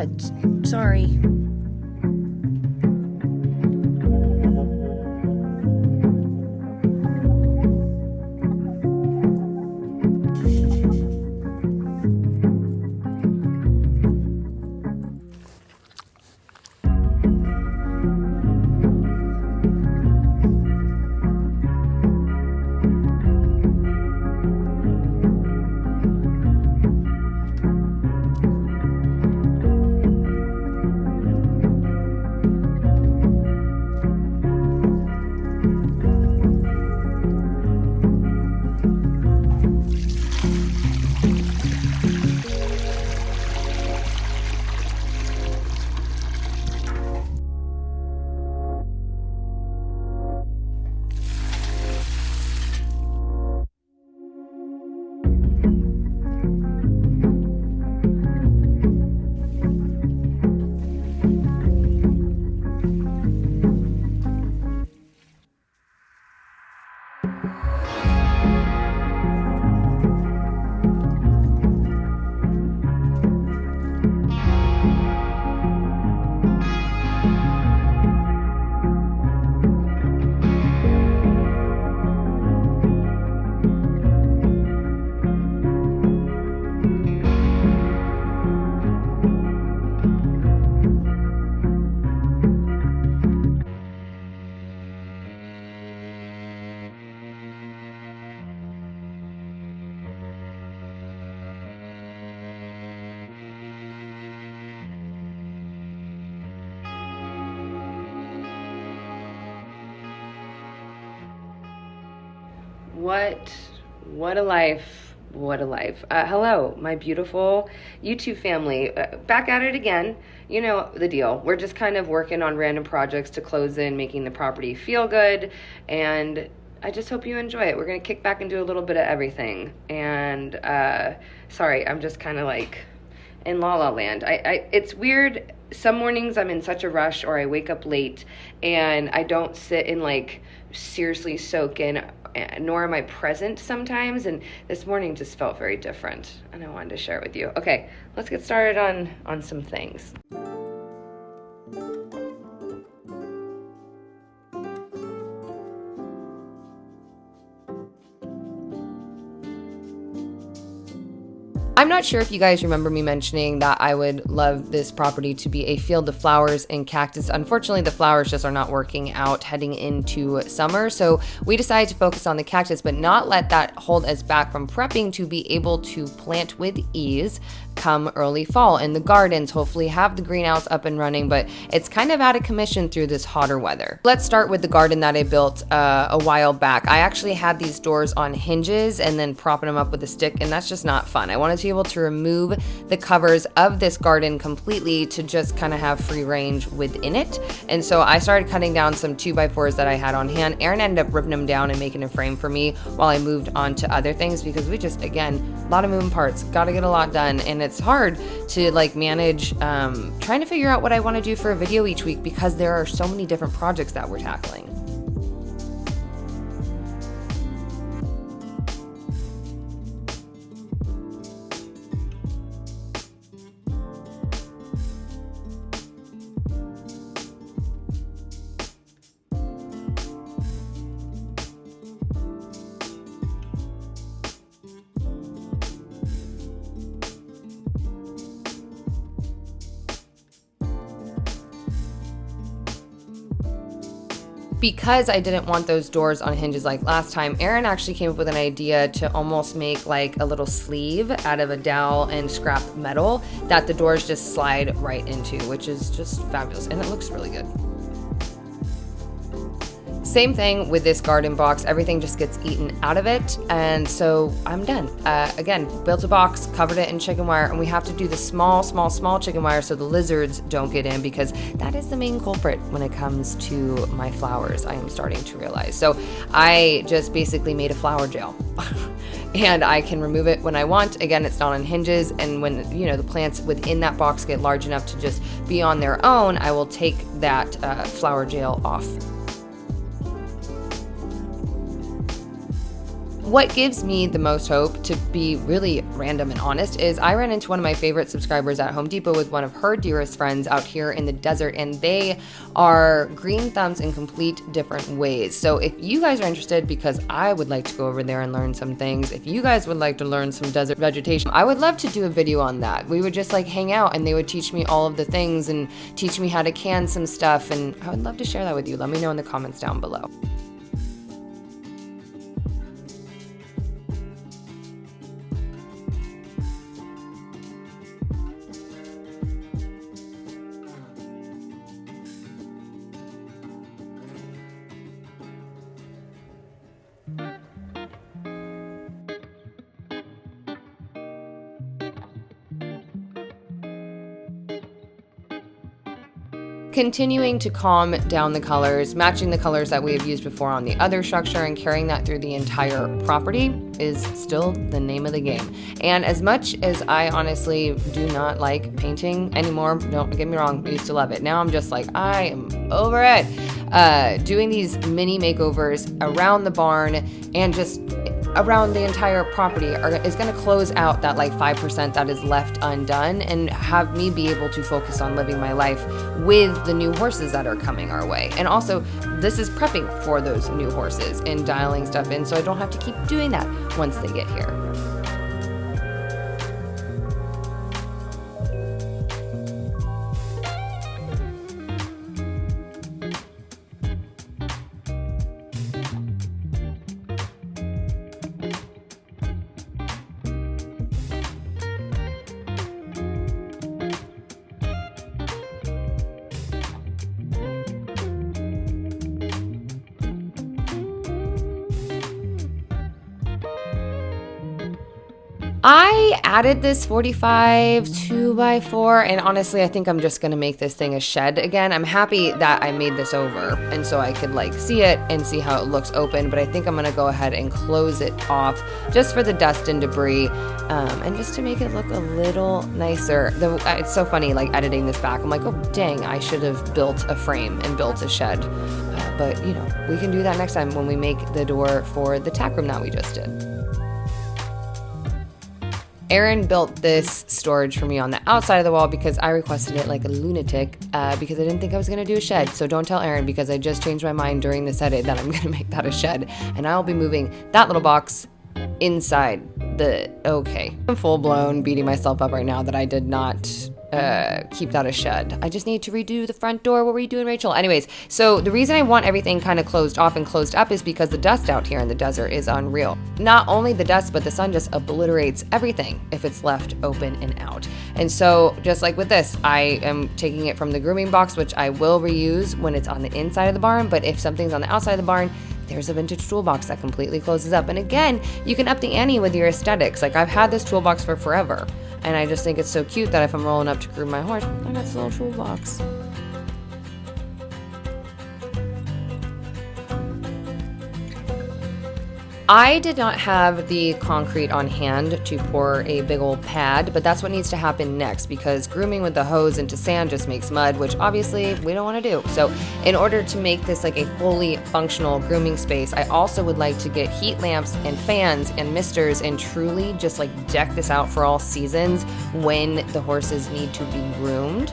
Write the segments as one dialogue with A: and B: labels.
A: God, sorry. What a life. What a life. Hello, my beautiful YouTube family. Back at it again. You know the deal. We're just kind of working on random projects to close in, making the property feel good. And I just hope you enjoy it. We're going to kick back and do a little bit of everything. And sorry, I'm just kind of like in la la land. It's weird. Some mornings I'm in such a rush, or I wake up late and I don't sit and like seriously soak in, nor am I present sometimes. And this morning just felt very different, and I wanted to share it with you. Okay, let's get started on some things. I'm not sure if you guys remember me mentioning that I would love this property to be a field of flowers and cactus. Unfortunately, the flowers just are not working out heading into summer. So we decided to focus on the cactus, but not let that hold us back from prepping to be able to plant with ease come early fall. And the gardens hopefully have the greenhouse up and running, but it's kind of out of commission through this hotter weather. Let's start with the garden that I built a while back. I actually had these doors on hinges and then propping them up with a stick, and that's just not fun. I wanted to be able to remove the covers of this garden completely to just kind of have free range within it. And so I started cutting down some 2x4s that I had on hand. Aaron ended up ripping them down and making a frame for me while I moved on to other things, because we just, again, a lot of moving parts, got to get a lot done. And it's hard to like manage trying to figure out what I want to do for a video each week, because there are so many different projects that we're tackling. Because I didn't want those doors on hinges like last time, Aaron actually came up with an idea to almost make like a little sleeve out of a dowel and scrap metal that the doors just slide right into, which is just fabulous, and it looks really good. Same thing with this garden box, everything just gets eaten out of it, and so I'm done. Again, built a box, covered it in chicken wire, and we have to do the small chicken wire so the lizards don't get in, because that is the main culprit when it comes to my flowers, I am starting to realize. So I just basically made a flower jail. And I can remove it when I want. Again, it's not on hinges, and when the plants within that box get large enough to just be on their own, I will take that flower jail off. What gives me the most hope, to be really random and honest, is I ran into one of my favorite subscribers at Home Depot with one of her dearest friends out here in the desert, and they are green thumbs in complete different ways. So if you guys are interested, because I would like to go over there and learn some things, if you guys would like to learn some desert vegetation, I would love to do a video on that. We would just like hang out and they would teach me all of the things and teach me how to can some stuff, and I would love to share that with you. Let me know in the comments down below. Continuing to calm down the colors, matching the colors that we have used before on the other structure and carrying that through the entire property is still the name of the game. And as much as I honestly do not like painting anymore, don't get me wrong, I used to love it. Now I'm just like, I am over it. Doing these mini makeovers around the barn and just around the entire property is going to close out that like 5% that is left undone and have me be able to focus on living my life with the new horses that are coming our way. And also, this is prepping for those new horses and dialing stuff in so I don't have to keep doing that once they get here. I added this 45 2x4, and honestly, I think I'm just gonna make this thing a shed again. I'm happy that I made this over, and so I could like see it and see how it looks open, but I think I'm gonna go ahead and close it off just for the dust and debris, and just to make it look a little nicer. It's so funny, like editing this back, I'm like, oh dang, I should have built a frame and built a shed. But you know, we can do that next time when we make the door for the tack room that we just did. Aaron built this storage for me on the outside of the wall because I requested it like a lunatic because I didn't think I was going to do a shed. So don't tell Aaron, because I just changed my mind during this edit that I'm going to make that a shed. And I'll be moving that little box inside the... Okay. I'm full blown beating myself up right now that I did not keep that a shed. I just need to redo the front door. What were you doing, Rachel? Anyways, so the reason I want everything kind of closed off and closed up is because the dust out here in the desert is unreal. Not only the dust, but the sun just obliterates everything if it's left open and out. And so just like with this, I am taking it from the grooming box, which I will reuse when it's on the inside of the barn. But if something's on the outside of the barn, there's a vintage toolbox that completely closes up. And again, you can up the ante with your aesthetics. Like, I've had this toolbox for forever, and I just think it's so cute that if I'm rolling up to groom my horse, I got this little toolbox. I did not have the concrete on hand to pour a big old pad, but that's what needs to happen next, because grooming with the hose into sand just makes mud, which obviously we don't want to do. So in order to make this like a fully functional grooming space, I also would like to get heat lamps and fans and misters and truly just like deck this out for all seasons when the horses need to be groomed.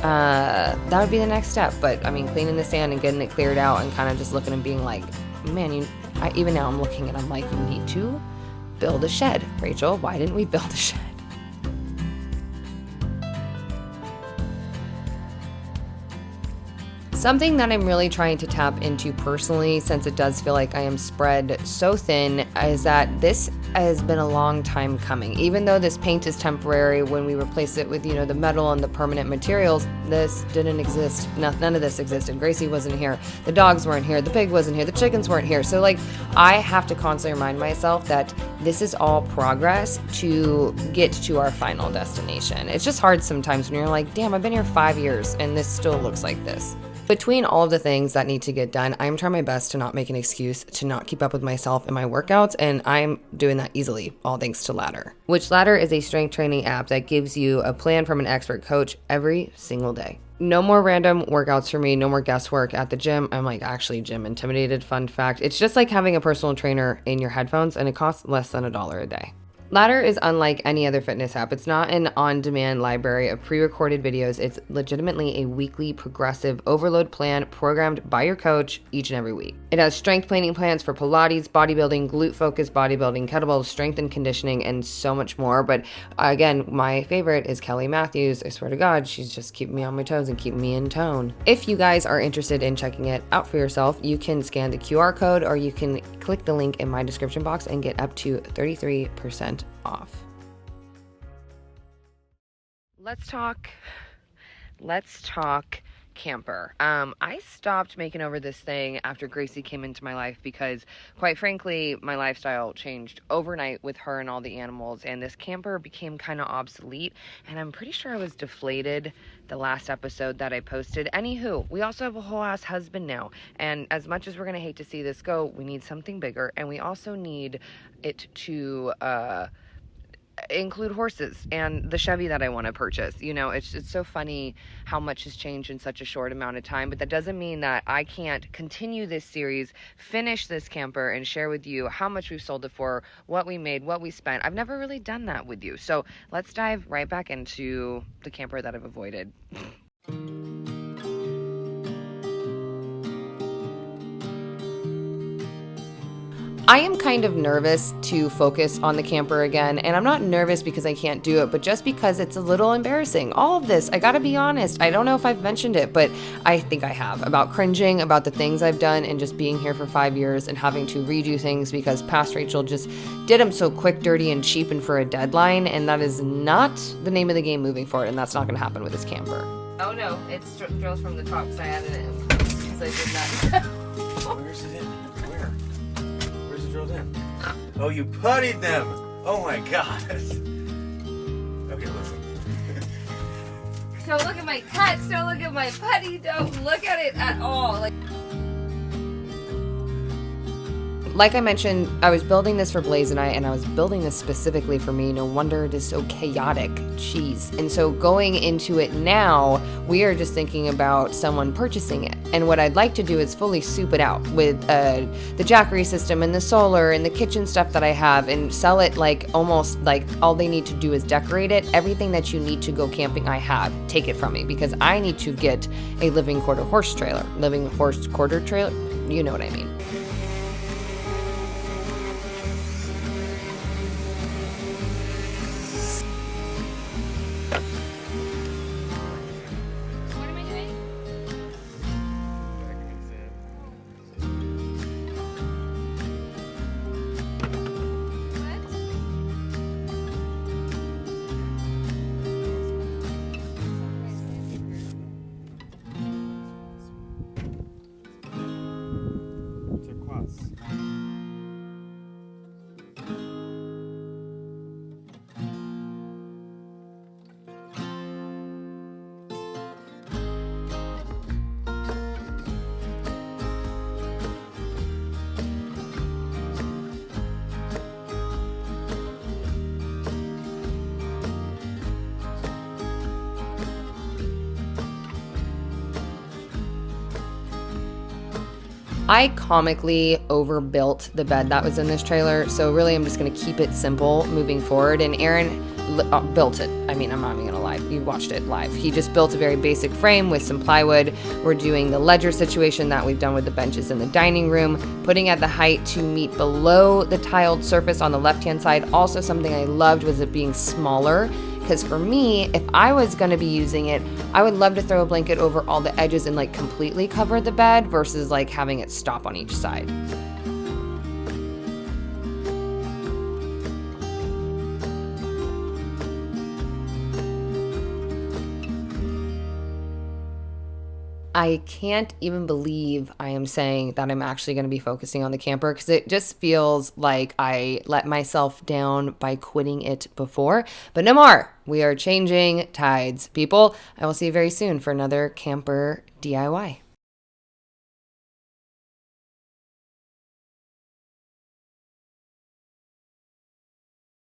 A: That would be the next step. But I mean, cleaning the sand and getting it cleared out and kind of just looking and being like, man, even now I'm looking and I'm like, you need to build a shed. Rachel, why didn't we build a shed? Something that I'm really trying to tap into personally, since it does feel like I am spread so thin, is that this has been a long time coming. Even though this paint is temporary, when we replace it with, the metal and the permanent materials, this didn't exist. None of this existed. Gracie wasn't here. The dogs weren't here. The pig wasn't here. The chickens weren't here. So like, I have to constantly remind myself that this is all progress to get to our final destination. It's just hard sometimes when you're like, damn, I've been here 5 years and this still looks like this. Between all of the things that need to get done, I'm trying my best to not make an excuse to not keep up with myself and my workouts, and I'm doing that easily, all thanks to Ladder. Which Ladder is a strength training app that gives you a plan from an expert coach every single day. No more random workouts for me. No more guesswork at the gym. I'm like actually gym intimidated. Fun fact. It's just like having a personal trainer in your headphones, and it costs less than $1 a day. Ladder is unlike any other fitness app. It's not an on-demand library of pre-recorded videos. It's legitimately a weekly progressive overload plan programmed by your coach each and every week. It has strength training plans for Pilates, bodybuilding, glute-focused bodybuilding, kettlebells, strength and conditioning, and so much more. But again, my favorite is Kelly Matthews. I swear to God, she's just keeping me on my toes and keeping me in tone. If you guys are interested in checking it out for yourself, you can scan the QR code or you can click the link in my description box and get up to 33% off. Let's talk camper. I stopped making over this thing after Gracie came into my life because, quite frankly, my lifestyle changed overnight with her and all the animals, and this camper became kind of obsolete, and I'm pretty sure I was deflated the last episode that I posted. Anywho, we also have a whole ass husband now, and as much as we're gonna hate to see this go, we need something bigger, and we also need it to include horses and the Chevy that I want to purchase. You know, it's so funny how much has changed in such a short amount of time, but that doesn't mean that I can't continue this series, finish this camper, and share with you how much we've sold it for, what we made, what we spent. I've never really done that with you. So let's dive right back into the camper that I've avoided. I am kind of nervous to focus on the camper again, and I'm not nervous because I can't do it, but just because it's a little embarrassing. All of this, I gotta be honest, I don't know if I've mentioned it, but I think I have, about cringing about the things I've done and just being here for 5 years and having to redo things because past Rachel just did them so quick, dirty, and cheap and for a deadline, and that is not the name of the game moving forward, and that's not gonna happen with this camper. Oh no, it's drills from the top because I added it in because I did that.
B: Where's it in? Where? Drilled in. Oh, you puttied them! Oh my god! Okay, listen.
A: Don't look at my cuts, don't look at my putty, don't look at it at all. Like I mentioned, I was building this for Blaze and I was building this specifically for me. No wonder it is so chaotic. Jeez. And so going into it now, we are just thinking about someone purchasing it. And what I'd like to do is fully soup it out with the Jackery system and the solar and the kitchen stuff that I have and sell it like almost like all they need to do is decorate it. Everything that you need to go camping, I have. Take it from me because I need to get a living quarter horse trailer. Living horse quarter trailer? You know what I mean. I comically overbuilt the bed that was in this trailer, so really I'm just going to keep it simple moving forward. And Aaron built it. I mean, I'm not even going to lie. You watched it live. He just built a very basic frame with some plywood. We're doing the ledger situation that we've done with the benches in the dining room, putting at the height to meet below the tiled surface on the left-hand side. Also, something I loved was it being smaller. Because for me, if I was going to be using it, I would love to throw a blanket over all the edges and like completely cover the bed versus like having it stop on each side. I can't even believe I am saying that I'm actually going to be focusing on the camper because it just feels like I let myself down by quitting it before. But no more. We are changing tides, people. I will see you very soon for another camper DIY.